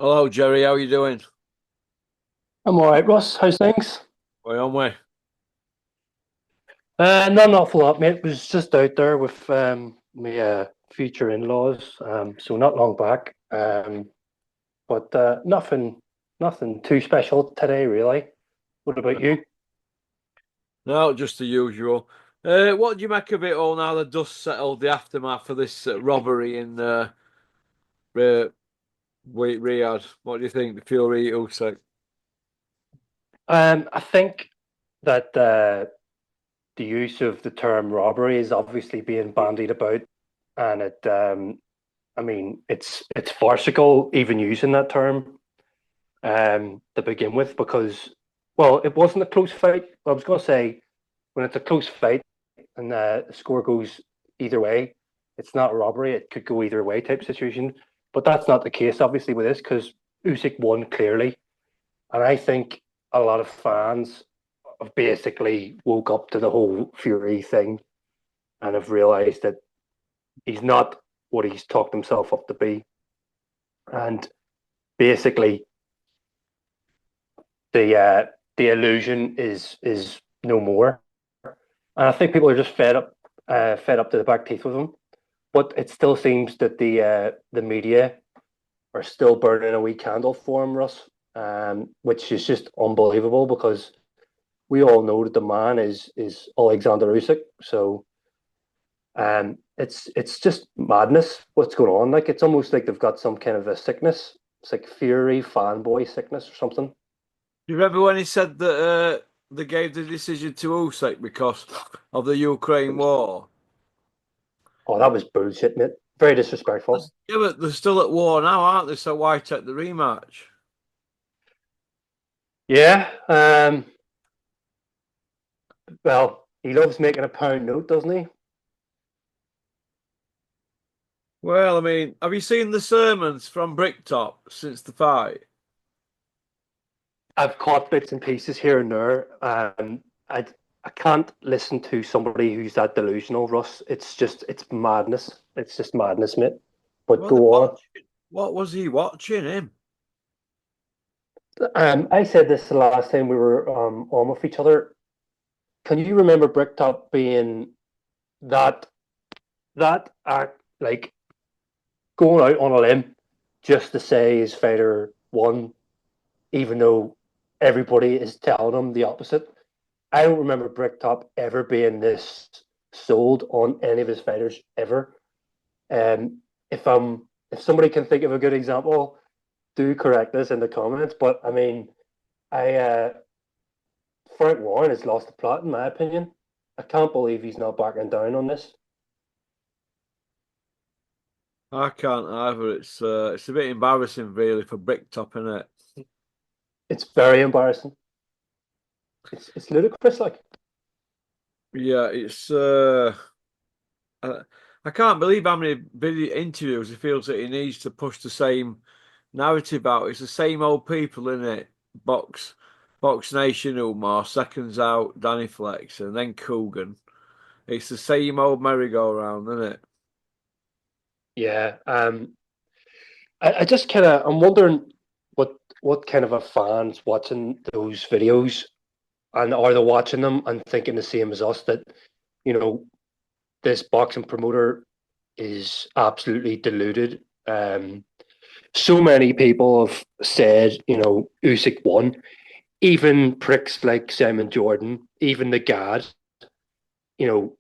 Hello, Gerry. How you doing? I'm all right, Ross. How's things? Way on way. Not an awful lot, mate. Was just out there with my future in-laws, so not long back. But nothing too special today, really. What about you? No, just the usual. What do you make of it all now? The dust settled, the aftermath of this robbery in uh, Riyadh. What do you think? The Fury Usyk. I think that the use of the term robbery is obviously being bandied about, and I mean, it's farcical even using that term to begin with because, well, it wasn't a close fight. I was going to say when it's a close fight and the score goes either way, it's not a robbery. It could go either way type situation. But that's not the case, obviously, with this because Usyk won clearly. And I think a lot of fans have basically woke up to the whole Fury thing and have realized that he's not what he's talked himself up to be. And basically, the illusion is no more. And I think people are just fed up to the back teeth with him. But it still seems that the media are still burning a wee candle for him, Russ, which is just unbelievable because we all know that the man is Alexander Usyk. So it's just madness what's going on. Like it's almost like they've got some kind of a sickness. It's like Fury fanboy sickness or something. You remember when he said that they gave the decision to Usyk because of the Ukraine war? Oh, that was bullshit, mate. Very disrespectful. Yeah, but they're still at war now, aren't they? So why take the rematch? Yeah. Well, he loves making a pound note, doesn't he? Well, I mean, have you seen the sermons from Bricktop since the fight? I've caught bits and pieces here and there. I can't listen to somebody who's that delusional, Russ. It's madness. It's just madness, mate. But What they go on. watching? What was he watching him? I said this the last time we were on with each other. Can you remember Bricktop being that that act like going out on a limb just to say his fighter won, even though everybody is telling him the opposite? I don't remember Bricktop ever being this sold on any of his fighters ever. If if somebody can think of a good example, do correct us in the comments. But I mean, I Frank Warren has lost the plot in my opinion. I can't believe he's not backing down on this. I can't either. It's a bit embarrassing, really, for Bricktop, isn't it? It's very embarrassing. It's ludicrous. Like Yeah, I, I can't believe how many video interviews he feels that he needs to push the same narrative out. It's the same old people, isn't it? Box Nation, Umar, seconds out, Danny Flex, and then Coogan. It's the same old merry-go-round, isn't it? yeah, I just kind of I'm wondering what kind of a fans watching those videos and are they watching them and thinking the same as us that you know this boxing promoter is absolutely deluded. So many people have said, Usyk won. Even pricks like Simon Jordan, even the Gad, you know,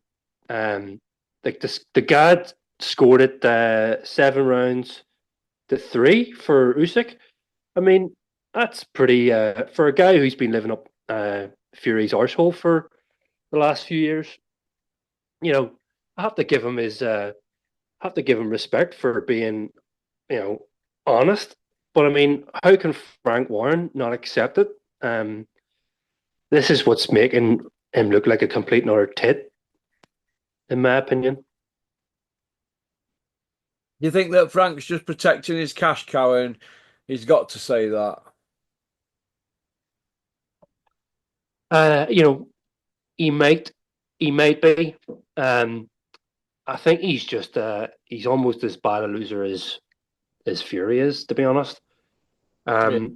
like the Gad scored it 7 rounds to three for Usyk. I mean, that's pretty for a guy who's been living up Fury's arsehole for the last few years. You know, I have to give him his have to give him respect for being, you know, honest. But I mean, how can Frank Warren not accept it? Um, this is what's making him look like a complete and utter tit, in my opinion. Do you think that Frank's just protecting his cash cow and he's got to say that? You know, he might, he might be. Um, I think he's almost as bad a loser as Fury is, to be honest. Yeah.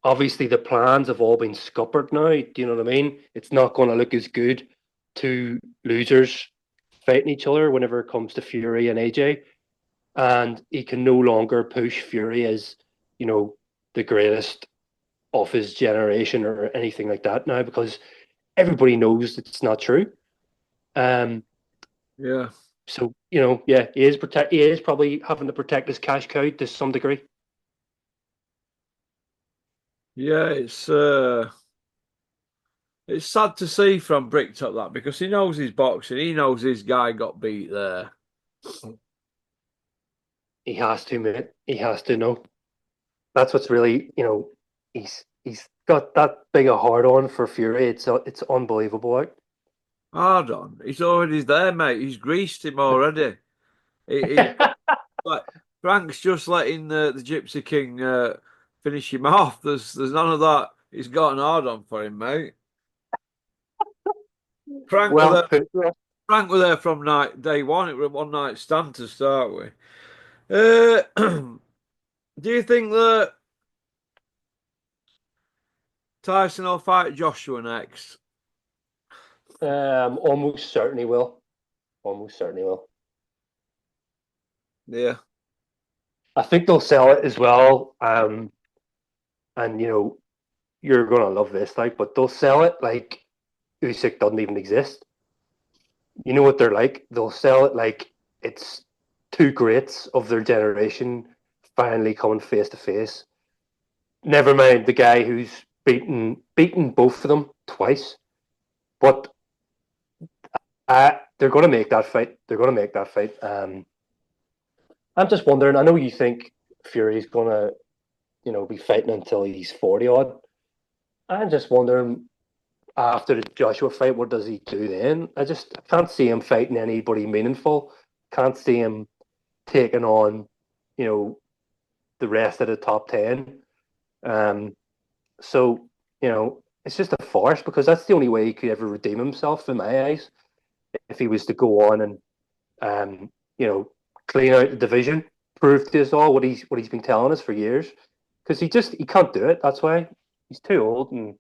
Obviously the plans have all been scuppered now. Do you know what I mean? It's not going to look as good. Two losers fighting each other whenever it comes to Fury and AJ, and he can no longer push Fury as you know the greatest of his generation or anything like that now because everybody knows it's not true. Um, Yeah. so yeah, he is probably having to protect his cash cow to some degree. Yeah, it's sad to see from Bricktop that because he knows his boxing, he knows his guy got beat there. He has to, mate. He has to know. That's what's really, he's got that big a heart on for Fury. It's unbelievable. Like. Hard on. He's already there, mate. He's greased him already. He's like Frank's just letting the Gypsy King finish him off. There's none of that. He's got an hard on for him, mate. Frank were Well there. put, Ross. Frank were there from night day one. It was a one night stand to start with. Do you think that Tyson will fight Joshua next? Almost certainly will. Almost certainly will. Yeah, I think they'll sell it as well. And you're gonna love this, like, but they'll sell it like Usyk doesn't even exist. You know what they're like? They'll sell it like it's two greats of their generation finally coming face to face. Never mind the guy who's beaten both of them twice. But they're going to make that fight. They're going to make that fight. I'm just wondering. I know you think Fury's going to, be fighting until he's 40 odd. I'm just wondering after the Joshua fight, what does he do then? I just can't see him fighting anybody meaningful. Can't see him taking on, you know, the rest of the top 10. Um, so, it's just a farce because that's the only way he could ever redeem himself in my eyes. If he was to go on and, um, you know, clean out the division, prove to us all what he's been telling us for years. Because he can't do it. That's why he's too old and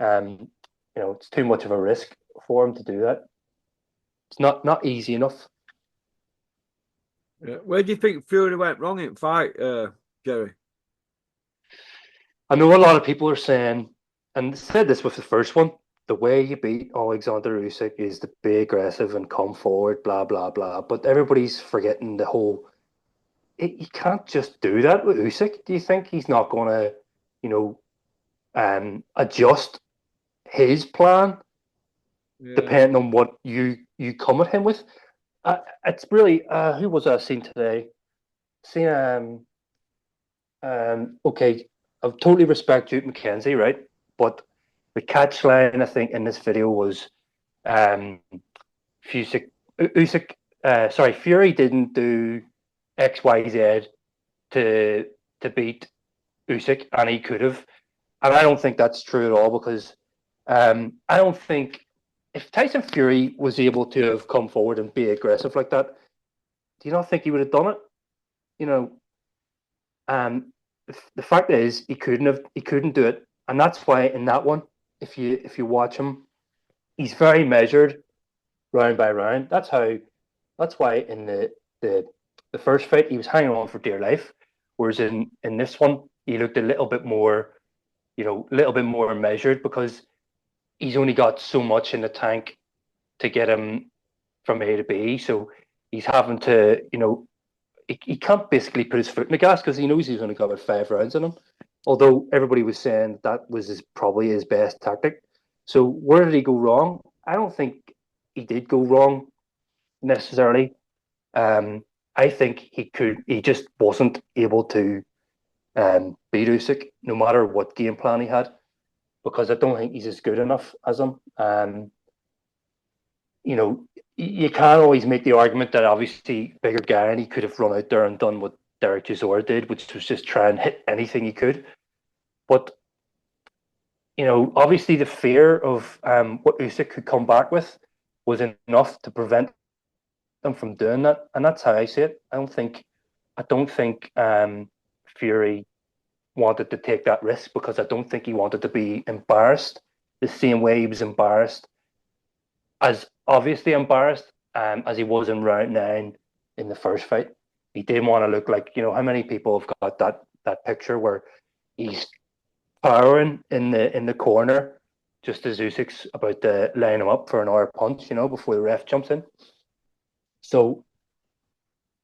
um, it's too much of a risk for him to do that. It's not easy enough. yeah. Where do you think Fury went wrong in fight, Gerry? I know a lot of people are saying, and said this with the first one, the way you beat Alexander Usyk is to be aggressive and come forward, blah blah blah. But everybody's forgetting the whole. You can't just do that with Usyk. Do you think he's not going to, you know, adjust his plan Yeah, depending on what you come at him with? It's really who was I seeing today? Seen okay, I totally respect Duke McKenzie, right? But the catch line I think in this video was um Usyk, Usyk sorry, Fury didn't do XYZ to beat Usyk, and he could have. And I don't think that's true at all because I don't think if Tyson Fury was able to have come forward and be aggressive like that, do you not think he would have done it? You know, um, the fact is he couldn't do it, and that's why in that one, if you watch him, he's very measured round by round. That's why in the the first fight he was hanging on for dear life, whereas in this one he looked a little bit more, a little bit more measured because he's only got so much in the tank to get him from A to B. So he's having to, he can't basically put his foot in the gas because he knows he's only got about 5 rounds in him. Although everybody was saying that was probably his best tactic. So where did he go wrong? I don't think he did go wrong necessarily. I think he just wasn't able to beat Usyk no matter what game plan he had because I don't think he's as good enough as him. You know, you can't always make the argument that obviously bigger guy and he could have run out there and done what Derek Chisora did, which was just try and hit anything he could. But obviously the fear of what Usyk could come back with was enough to prevent them from doing that, and that's how I see it. I don't think Fury. wanted to take that risk because I don't think he wanted to be embarrassed the same way he was embarrassed, as obviously embarrassed as he was in round nine in the first fight. He didn't want to look like, how many people have got that picture where he's powering in the corner just as Usyk's about to line him up for another punch, before the ref jumps in. So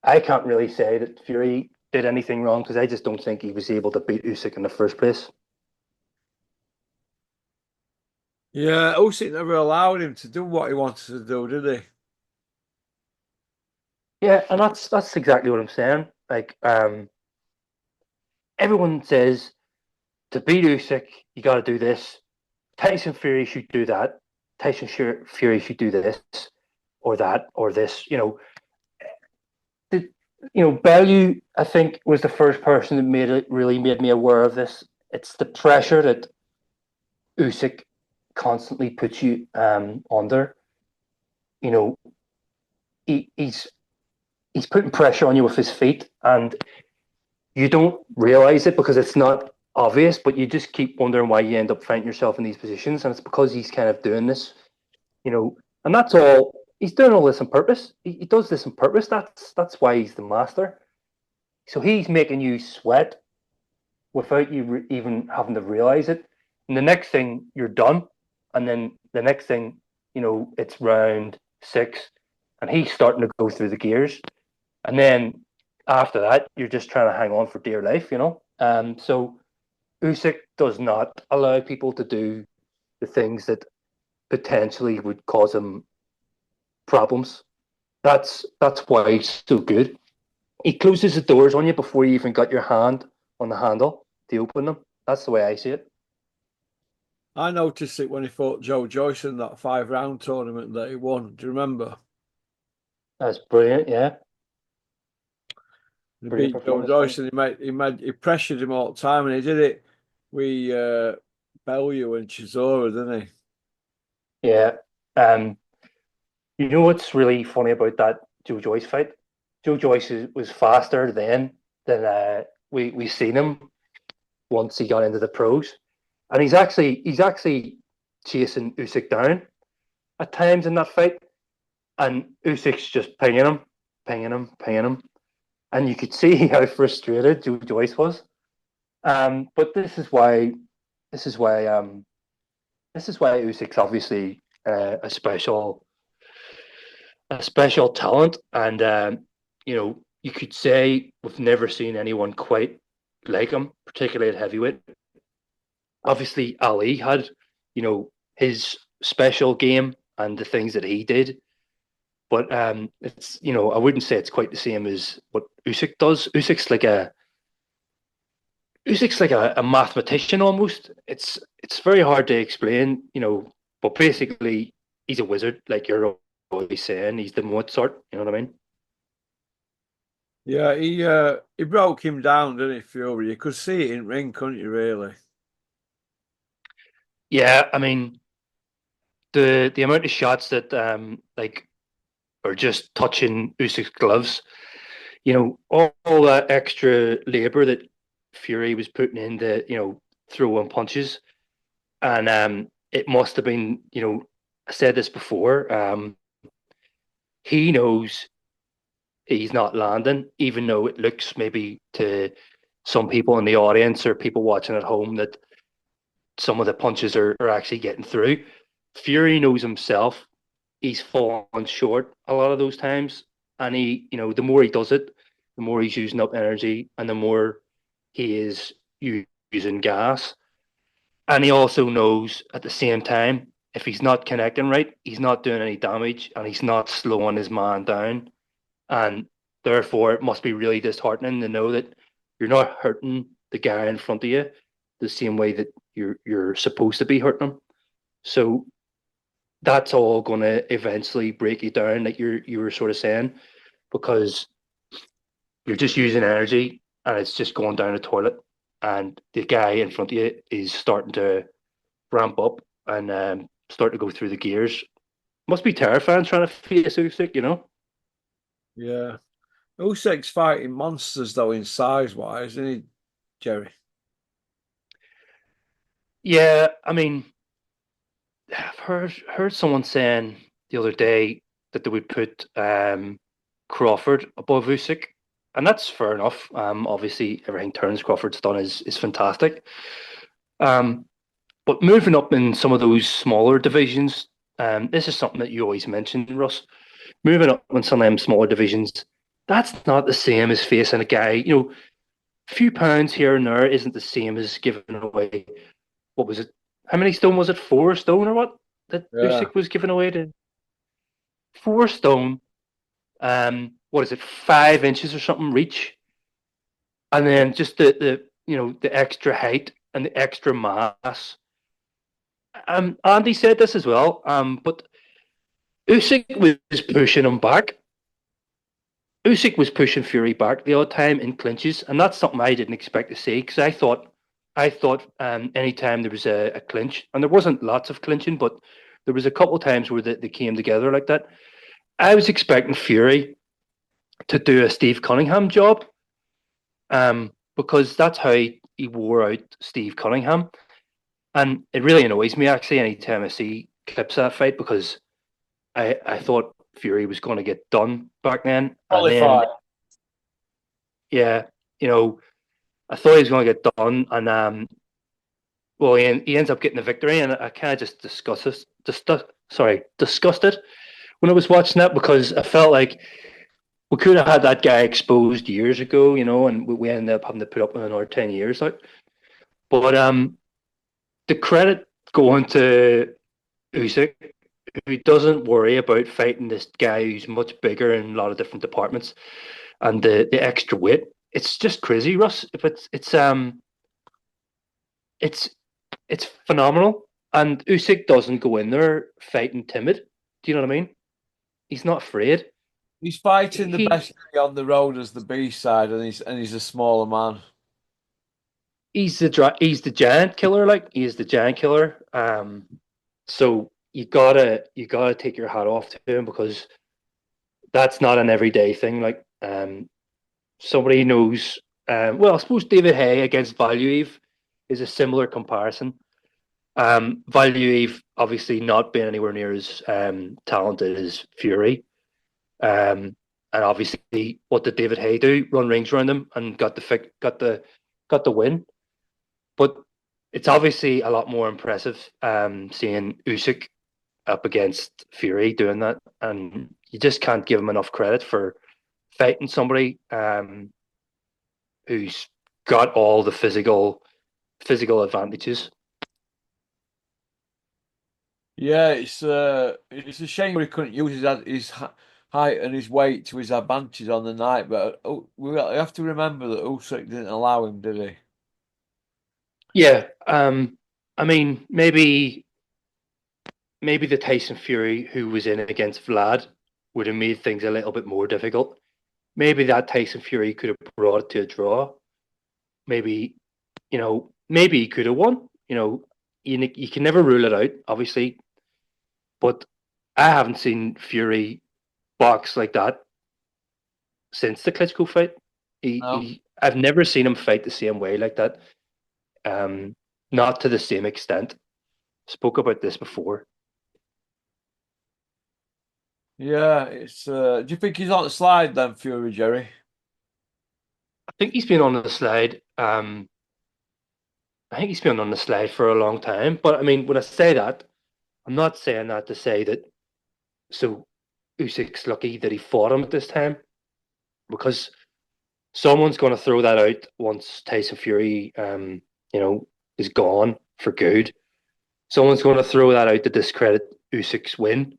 I can't really say that Fury did anything wrong because I just don't think he was able to beat Usyk in the first place. Yeah, Usyk never allowed him to do what he wanted to do, did he? Yeah, and that's exactly what I'm saying. Like, everyone says to beat Usyk, you got to do this. Tyson Fury should do that. Fury should do this or that or this. The, Bellew, I think, was the first person that really made me aware of this. It's the pressure that Usyk constantly puts you under. You know, he's putting pressure on you with his feet, and you don't realize it because it's not obvious, but you just keep wondering why you end up finding yourself in these positions, and it's because he's kind of doing this, and that's all. He's doing all this on purpose. He does this on purpose. That's why he's the master. So he's making you sweat without you even having to realize it. And the next thing you're done, and then the next thing, it's round six, and he's starting to go through the gears, and then after that, you're just trying to hang on for dear life. So Usyk does not allow people to do the things that potentially would cause him problems. That's why he's so good. He closes the doors on you before you even got your hand on the handle to open them. That's the way I see it. I noticed it when he fought Joe Joyce in that 5 round tournament that he won. Do you remember? That's brilliant. Yeah, He brilliant beat Joe performance from him. Joyce and he pressured him all the time and he did it with Bellew and Chisora, didn't he? Yeah. Um, you know what's really funny about that Joe Joyce fight? Joe Joyce was faster then than we seen him once he got into the pros, and he's actually chasing Usyk down at times in that fight, and Usyk's just pinging him, pinging him, pinging him, and you could see how frustrated Joe Joyce was. But this is why this is why Usyk's obviously a special talent, and you could say we've never seen anyone quite like him, particularly at heavyweight. Obviously, Ali had his special game and the things that he did, but it's I wouldn't say it's quite the same as what Usyk does. Usyk's like a mathematician almost. It's very hard to explain, but basically he's a wizard, like you're always saying. He's the Mozart, you know what I mean? Yeah, he broke him down, didn't he, Fury? You could see it in ring, couldn't you, really? Yeah, I mean the amount of shots that like are just touching Usyk's gloves, all that extra labor that Fury was putting into, throwing punches. And it must have been, I said this before, he knows he's not landing, even though it looks maybe to some people in the audience or people watching at home that some of the punches are actually getting through. Fury knows himself he's fallen short a lot of those times. And the more he does it, the more he's using up energy and the more he is using gas. And he also knows at the same time, if he's not connecting right, he's not doing any damage and he's not slowing his man down. And therefore, it must be really disheartening to know that you're not hurting the guy in front of you the same way that you're supposed to be hurting him. So that's all going to eventually break you down, like you were sort of saying, because you're just using energy and it's just going down the toilet. And the guy in front of you is starting to ramp up and start to go through the gears. Must be terrifying trying to face Usyk. Yeah. Usyk's fighting monsters though in size wise, isn't he, Gerry? Yeah, I mean, I've heard someone saying the other day that they would put Crawford above Usyk, and that's fair enough. Obviously, everything Terence Crawford's done is fantastic. Um, but moving up in some of those smaller divisions, this is something that you always mention, Russ. Moving up in some of them smaller divisions, that's not the same as facing a guy. A few pounds here and there isn't the same as giving away. What was it? How many stone was it? 4 stone or what? That Yeah. Usyk was giving away to 4 stone. What is it? 5 inches or something reach, and then just the extra height and the extra mass. Andy said this as well. But Usyk was pushing him back. Usyk was pushing Fury back the odd time in clinches, and that's something I didn't expect to see because I thought anytime there was a clinch, and there wasn't lots of clinching, but there was a couple of times where they came together like that. I was expecting Fury to do a Steve Cunningham job, because that's how he wore out Steve Cunningham, and it really annoys me actually anytime I see clips of that fight because I thought Fury was going to get done back then, and then Qualified. yeah, you know I thought he was going to get done, and well, he ends up getting the victory, and I kind of just discussed it when I was watching that because I felt like we could have had that guy exposed years ago, and we ended up having to put up with another 10 years, like. But the credit going to Usyk, who doesn't worry about fighting this guy who's much bigger in a lot of different departments, and the extra weight. It's just crazy, Russ. If it's it's phenomenal. And Usyk doesn't go in there fighting timid. Do you know what I mean? He's not afraid. He's fighting the He best guy on the road as the B side, and he's a smaller man. he's the giant killer. Like he is the giant killer. So you gotta take your hat off to him because that's not an everyday thing. Like somebody knows. Well, I suppose David Hay against Valuev is a similar comparison. Valuev obviously not being anywhere near as talented as Fury. And obviously, what did David Hay do? Run rings around him and got the win. But it's obviously a lot more impressive seeing Usyk up against Fury doing that, and you just can't give him enough credit for fighting somebody who's got all the physical advantages. Yeah, it's a shame he couldn't use height and his weight to his advantage on the night. But we have to remember that Usyk didn't allow him, did he? Yeah, I mean maybe the Tyson Fury who was in against Vlad would have made things a little bit more difficult. Maybe that Tyson Fury could have brought it to a draw. Maybe, maybe he could have won. You can never rule it out, obviously, but I haven't seen Fury box like that since the Klitschko fight. No. I've never seen him fight the same way like that. Um, Not to the same extent. Spoke about this before. Yeah, it's. Do you think he's on the slide then, Fury Jerry? I think he's been on the slide. I think he's been on the slide for a long time. But I mean, when I say that, I'm not saying that to say that. So Usyk's lucky that he fought him at this time because someone's going to throw that out once Tyson Fury, is gone for good. Someone's going to throw that out to discredit Usyk's win.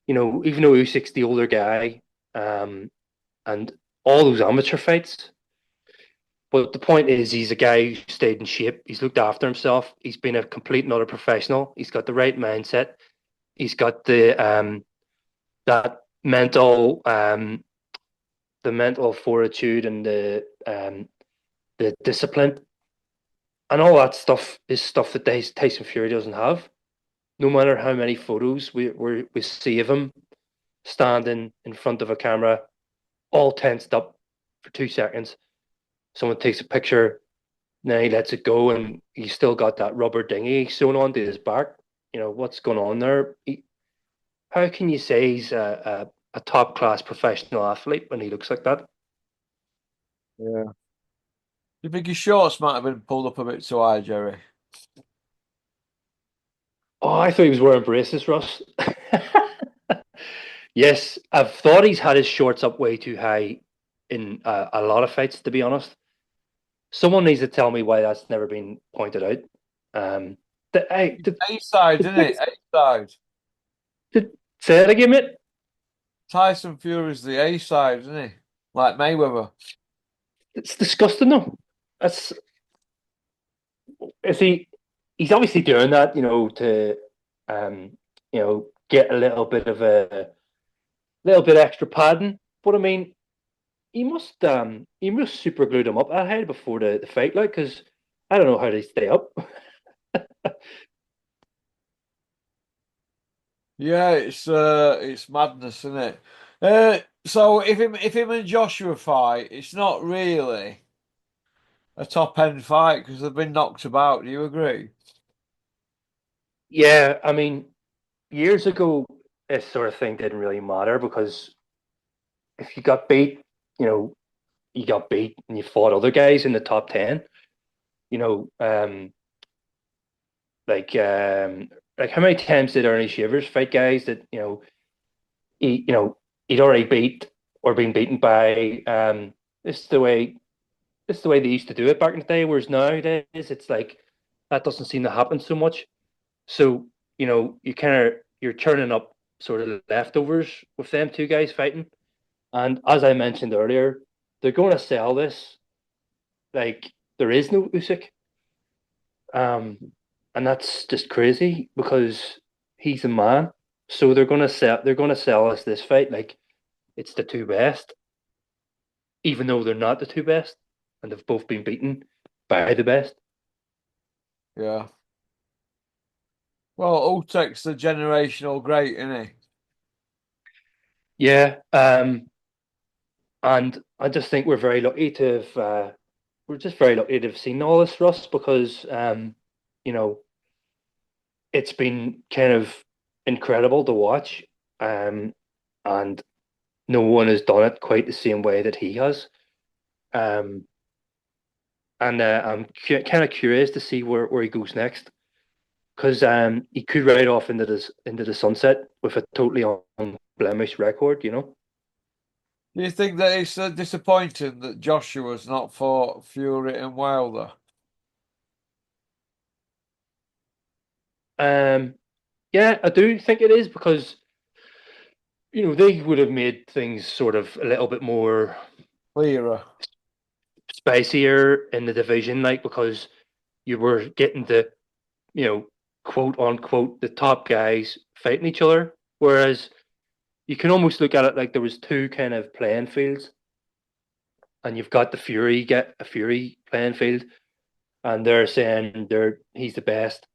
Even though Usyk's the older guy, and all those amateur fights. But the point is, he's a guy who stayed in shape. He's looked after himself. He's been a complete and utter professional. He's got the right mindset. He's got that the mental fortitude and the discipline and all that stuff is stuff that Tyson Fury doesn't have. No matter how many photos we see of him standing in front of a camera, all tensed up for 2 seconds. Someone takes a picture, Now he lets it go, and he's still got that rubber dinghy sewn onto his back. What's going on there? How can you say he's a top class professional athlete when he looks like that? Yeah. Do you think his shorts might have been pulled up a bit too high, Jerry? Oh, I thought he was wearing braces, Russ. Yes, I've thought he's had his shorts up way too high in a lot of fights, to be honest. Someone needs to tell me why that's never been pointed out. Um, the, I, the, A side, the isn't thing it? is, A side. say it again, mate. Tyson Fury's the A side, isn't he? Like Mayweather. It's disgusting, though. That's is he? He's obviously doing that, to um, get a little bit extra padding. But I mean, he must super glued him up ahead before the fight, like, because I don't know how they stay up. Yeah, it's madness, isn't it? So if him and Joshua fight, it's not really a top end fight because they've been knocked about. Do you agree? Yeah, I mean, years ago, this sort of thing didn't really matter because if you got beat, you know, you got beat and you fought other guys in the top 10, you know, um, like, um, like how many times did Ernie Shivers fight guys that, he'd already beat or been beaten by, this is the way, this is the way they used to do it back in the day, whereas nowadays it's like, that doesn't seem to happen so much. So, you're churning up sort of leftovers with them two guys fighting. And as I mentioned earlier, they're going to sell this like there is no Usyk, um, and that's just crazy because he's a man. So they're going to sell us this fight like it's the two best, even though they're not the two best, and they've both been beaten by the best. Yeah. Well, Usyk's the generational great, isn't he? Yeah, and I just think we're just very lucky to have seen all this, Russ, because you know it's been kind of incredible to watch, um, and no one has done it quite the same way that he has. Um, and I'm kind of curious to see where he goes next because he could ride off into the sunset with a totally unblemished record. Do you think that it's disappointing that Joshua's not fought Fury and Wilder? Um, yeah, I do think it is because they would have made things sort of a little bit more Clearer. spicier in the division, like because you were getting the you know quote unquote the top guys fighting each other, whereas you can almost look at it like there was two kind of playing fields, and you've got the Fury get a Fury playing field, and they're saying he's the best,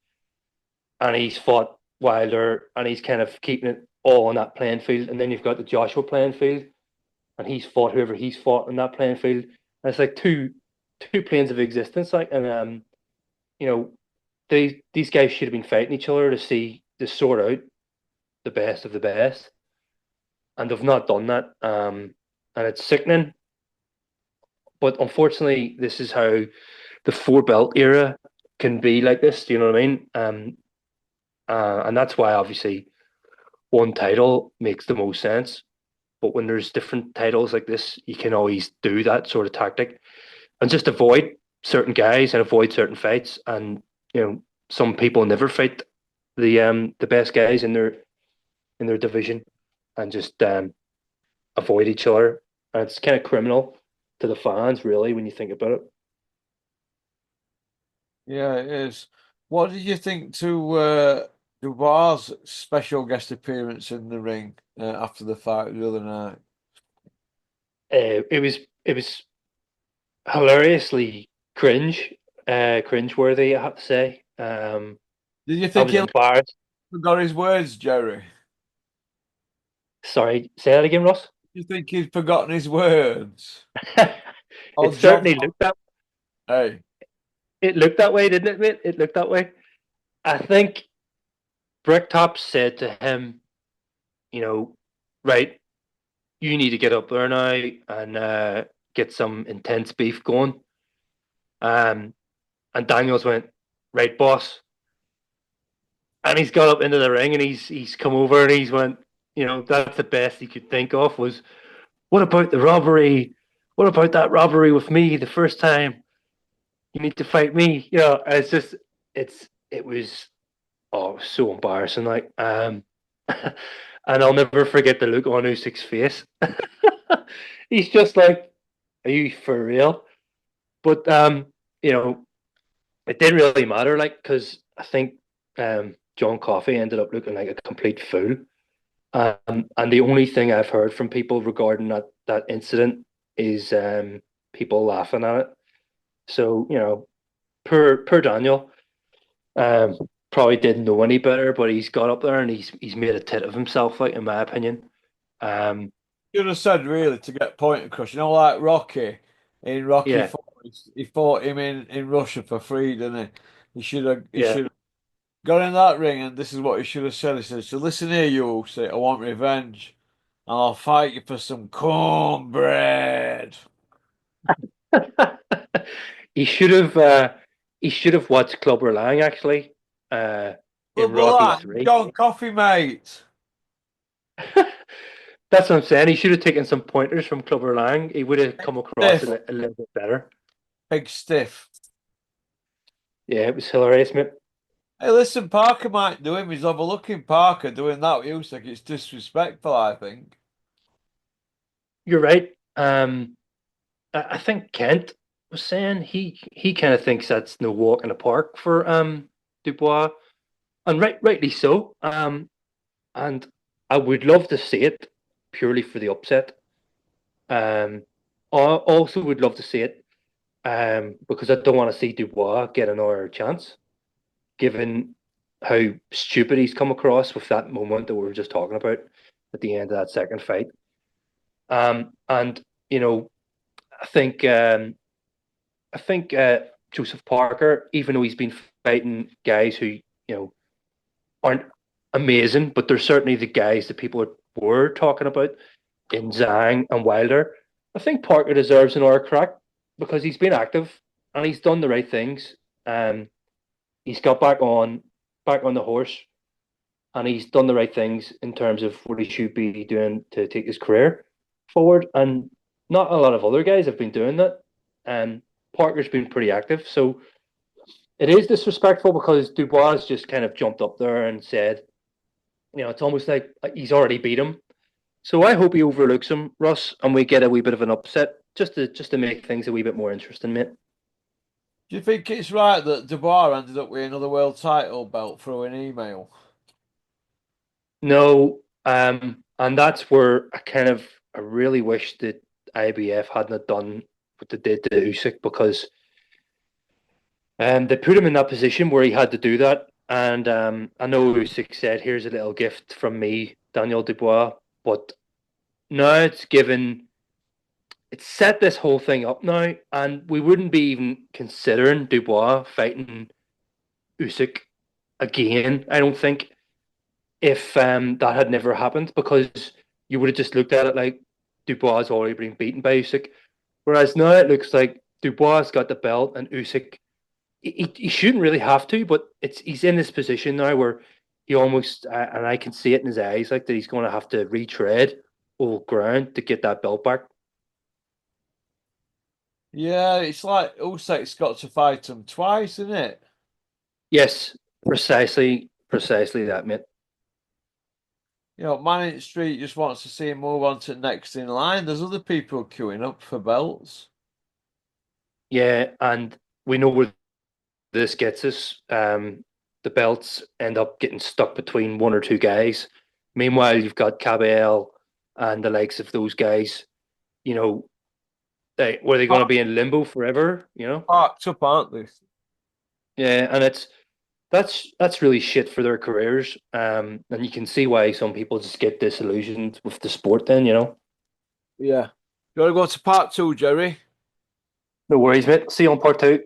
and he's fought Wilder, and he's kind of keeping it all on that playing field, and then you've got the Joshua playing field, and he's fought whoever he's fought in that playing field, and it's like two planes of existence, like, and you know, these guys should have been fighting each other to sort out the best of the best, and they've not done that. And it's sickening. But unfortunately, this is how the four belt era can be like this. Do you know what I mean? And that's why obviously one title makes the most sense. But when there's different titles like this, you can always do that sort of tactic and just avoid certain guys and avoid certain fights. And some people never fight the best guys in their division and just avoid each other. And it's kind of criminal to the fans, really, when you think about it. Yeah, it is. What did you think to Dubois' special guest appearance in the ring after the fight the other night? It was hilariously cringe worthy, I have to say. Did you I think was he embarrassed. forgot his words, Jerry? Sorry, say that again, Ross. Do you think he'd forgotten his words? It Oh, John, certainly looked that. hey. it looked that way, didn't it, mate? It looked that way. I think Bricktop said to him, you know, right, you need to get up there now and get some intense beef going. Um, and Daniels went, right, boss. And he's got up into the ring and he's come over and he's went, that's the best he could think of was, what about the robbery? What about that robbery with me the first time? You need to fight me. It's just it was so embarrassing. Like and I'll never forget the look on Usyk's face. He's just like, are you for real? But you know, it didn't really matter, like, because I think John Coffey ended up looking like a complete fool. And the only thing I've heard from people regarding that incident is people laughing at it. So, poor Daniel. Um, Probably didn't know any better, but he's got up there and he's made a tit of himself, like, in my opinion. Um, Should have said really to get point across. You know, like Rocky in Rocky yeah, 4, he fought him in Russia for free, didn't he? He yeah. should have got in that ring, and this is what he should have said. He said, "So listen here, you say I want revenge, and I'll fight you for some cornbread." He should have watched Clubber Lang actually in Double Rocky that, 3. John Coffee, mate. That's what I'm saying. He should have taken some pointers from Clubber Lang. He would have come across Stiff, a little bit better. big stiff. Yeah, it was hilarious, mate. Hey, listen, Parker might do him. He's overlooking Parker doing that with Usyk. It's disrespectful, I think. You're right. I think Kent was saying he kind of thinks that's no walk in the park for Dubois, and rightly so. And I would love to see it purely for the upset. I also would love to see it because I don't want to see Dubois get another chance, given how stupid he's come across with that moment that we were just talking about at the end of that second fight. And I think I think Joseph Parker, even though he's been fighting guys who aren't amazing, but they're certainly the guys that people were talking about in Zhang and Wilder. I think Parker deserves another crack because he's been active and he's done the right things. Um, he's got back on the horse, and he's done the right things in terms of what he should be doing to take his career forward. And not a lot of other guys have been doing that. And Parker's been pretty active, so it is disrespectful because Dubois just kind of jumped up there and said, it's almost like he's already beat him. So I hope he overlooks him, Russ, and we get a wee bit of an upset just to make things a wee bit more interesting, mate. Do you think it's right that Dubois ended up with another world title belt through an email? No, and that's where I really wish that IBF hadn't done what they did to Usyk because they put him in that position where he had to do that. And I know Usyk said, "Here's a little gift from me, Daniel Dubois," but now it's set this whole thing up now, and we wouldn't be even considering Dubois fighting Usyk again. I don't think if that had never happened because you would have just looked at it like Dubois has already been beaten by Usyk, whereas now it looks like Dubois has got the belt and Usyk. He shouldn't really have to, but he's in this position now where he almost and I can see it in his eyes like that he's going to have to retread old ground to get that belt back. Yeah, it's like Usyk's got to fight him twice, isn't it? Yes, precisely that, mate. You know, Man in the Street just wants to see him move on to next in line. There's other people queuing up for belts. Yeah, and we know where this gets us. The belts end up getting stuck between one or two guys. Meanwhile, you've got Cabell and the likes of those guys. You know, were they going to be in limbo forever? Parked up, aren't they? Yeah, and that's really shit for their careers. And you can see why some people just get disillusioned with the sport. Then. Yeah. You want to go to part two, Gerry? No worries, mate. See you on part 2.